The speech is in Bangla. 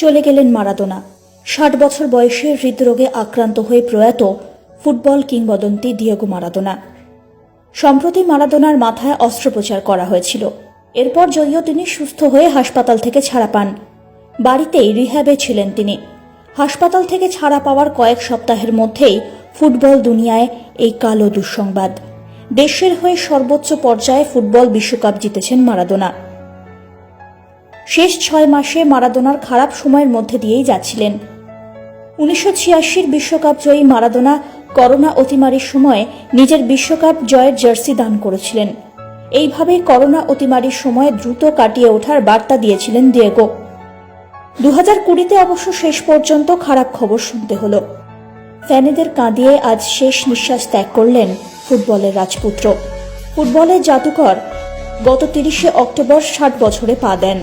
চলে গেলেন মারাদোনা। ৬০ বছর বয়সে হৃদরোগে আক্রান্ত হয়ে প্রয়াত ফুটবল কিংবদন্তি ডিয়েগো মারাদোনা। সম্প্রতি মারাদোনার মাথায় অস্ত্রোপচার করা হয়েছিল। এরপর যদিও তিনি সুস্থ হয়ে হাসপাতাল থেকে ছাড়া পান, বাড়িতেই রিহ্যাবে ছিলেন তিনি। হাসপাতাল থেকে ছাড়া পাওয়ার কয়েক সপ্তাহের মধ্যেই ফুটবল দুনিয়ায় এই কালো দুঃসংবাদ। দেশের হয়ে সর্বোচ্চ পর্যায়ে ফুটবল বিশ্বকাপ জিতেছেন মারাদোনা। শেষ ৬ মাসে মারাদোনার খারাপ সময়ের মধ্যে দিয়েই যাচ্ছিলেন। ১৯৮৬ বিশ্বকাপ জয়ী মারাদোনা করোনা অতিমারির সময় নিজের বিশ্বকাপ জয়ের জার্সি দান করেছিলেন। এইভাবেই করোনা অতিমারির সময় দ্রুত কাটিয়ে ওঠার বার্তা দিয়েছিলেন ডিয়েগো। ২০২০-তে অবশ্য শেষ পর্যন্ত খারাপ খবর শুনতে হল। ফ্যানেদের কাঁদিয়ে আজ শেষ নিঃশ্বাস ত্যাগ করলেন ফুটবলের রাজপুত্র। ফুটবলের জাদুকর গত ৩০শে অক্টোবর ৬০ বছরে পা দেন।